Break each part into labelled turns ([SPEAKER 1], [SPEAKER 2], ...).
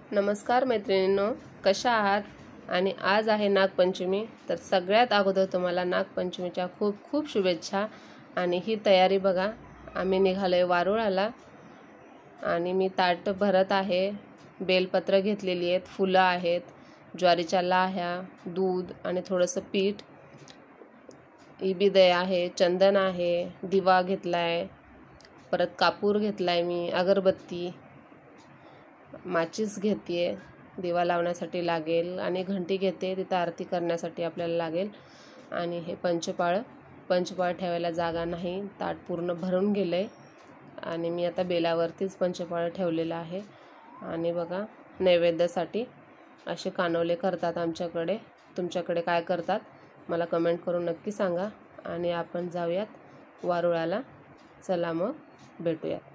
[SPEAKER 1] नमस्कार मैत्रिणींनो, कशा आहात? आणि आज आहे नागपंचमी, तर सगळ्यात अगोदर तुम्हाला नागपंचमीच्या खूप खूप शुभेच्छा। आणि ही तयारी बघा, आम्ही निघालोय वारुळाला आणि मी ताट भरत आहे। बेलपत्र घेतलेली आहेत, फुलं आहेत, ज्वारीच्या लाह्या, दूध आणि थोडंसं पीठ, इबीदय आहे, चंदन आहे, दिवा घेतलाय, परत कापूर घेतलाय, मी अगरबत्ती, माचीस घेते, दिवा लावण्यासाठी लागेल, आणि घंटी घेते, तिथं आरती करण्यासाठी आपल्याला लागेल। आणि हे पंचपाळ ठेवायला जागा नाही, ताट पूर्ण भरून गेलंय आणि मी आता बेलावरतीच पंचपाळ ठेवलेला आहे। आणि बघा, नैवेद्यासाठी असे कानोले करतात आमच्याकडे। तुमच्याकडे काय करतात मला कमेंट करून नक्की सांगा। आणि आपण जाऊयात वारुळाला, चला मग भेटूयात।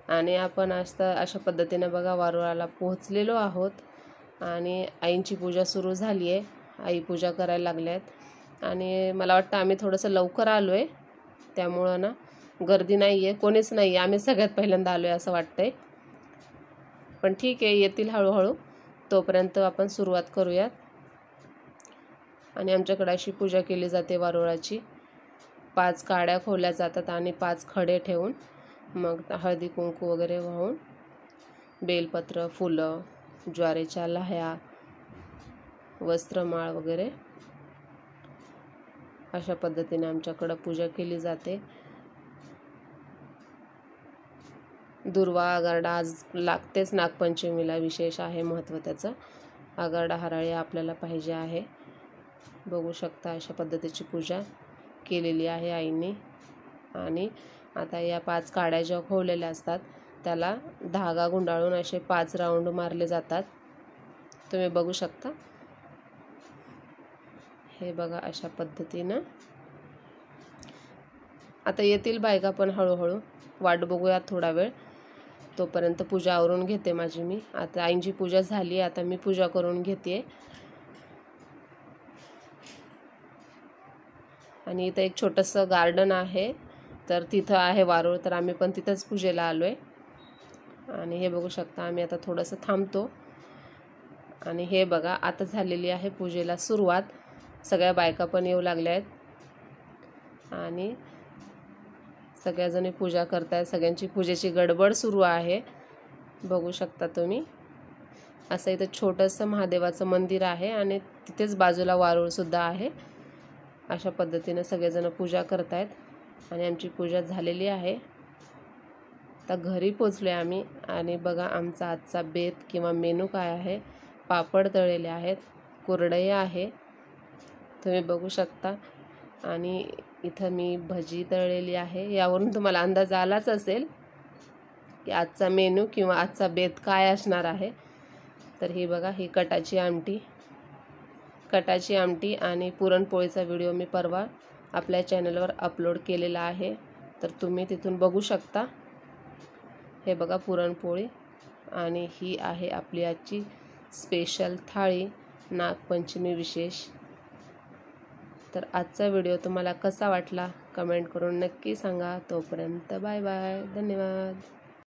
[SPEAKER 1] आणि आपण अशा पद्धतीने बघा वारुळाला पोहोचलेलो आहोत आणि आईंची पूजा सुरू झाली आहे। आई पूजा करायला लागल्यात आणि मला वाटतं आम्ही थोडंसं लवकर आलो आहे, त्यामुळं ना गर्दी नाही आहे, कोणीच नाही आहे, आम्ही सगळ्यात पहिल्यांदा आलो आहे असं वाटतंय। पण ठीक आहे, येतील हळूहळू, तोपर्यंत आपण सुरुवात करूयात। आणि आमच्याकडे अशी पूजा केली जाते वारुळाची, 5 काड्या खोवल्या जातात आणि 5 खडे ठेवून मग हळदी कुंकू वगैरे वाहून, बेलपत्र, फुलं, ज्वारीच्या लाह्या, वस्त्रमाळ वगैरे अशा पद्धतीने आमच्याकडे पूजा केली जाते। दुर्वा आगारडा आज लागतेच, नागपंचमीला विशेष आहे महत्त्व त्याचं। आगारडा हराळी आपल्याला पाहिजे आहे। बघू शकता अशा पद्धतीची पूजा केलेली आहे आईंनी। आणि आता या 5 काड्या ज्या खोवलेल्या असतात त्याला धागा गुंडाळून असे 5 राऊंड मारले जातात, तुम्ही बघू शकता। हे बघा अशा पद्धतीनं आता येतील बायका पण हळूहळू, वाट बघूया थोडा वेळ, तोपर्यंत पूजा आवरून घेते माझी मी। आता आईंची पूजा झाली, आता मी पूजा करून घेते। आणि इथं एक छोटंसं गार्डन आहे, तर तिथं आहे वारुळ, तर आम्ही पण तिथंच पूजेला आलो आहे। आणि हे बघू शकता, आम्ही आता थोडंसं थांबतो। आणि हे बघा, आता झालेली आहे पूजेला सुरुवात, सगळ्या बायका पण येऊ लागल्या आहेत आणि सगळ्याजणी पूजा करतायत, सगळ्यांची पूजेची गडबड सुरू आहे, बघू शकता तुम्ही। असं इथं छोटंसं महादेवाचं मंदिर आहे आणि तिथेच बाजूला वारुळसुद्धा आहे। अशा पद्धतीने सगळेजण पूजा करतायत आणि आमची पूजा झालेली आहे। आता घरी पोचलोय आम्ही आणि बघा आमचा आजचा बेत किंवा मेनू काय आहे। पापड तळलेले आहेत, कुरडई आहे, तुम्ही बघू शकता। आणि इथं मी भजी तळलेली आहे। यावरून तुम्हाला अंदाज आलाच असेल की आजचा मेनू किंवा आजचा बेत काय असणार आहे। तर ही बघा, ही कटाची आमटी आणि पुरणपोळीचा व्हिडिओ मी परवा आपल्या चॅनलवर अपलोड केलेला आहे, तर तुम्ही तिथून बघू शकता। हे बघा पुरणपोळी, आणि ही आहे आपली आजची स्पेशल थाळी, नागपंचमी विशेष। तर आजचा व्हिडिओ तुम्हाला कसा वाटला कमेंट करून नक्की सांगा। तोपर्यंत बाय बाय, धन्यवाद।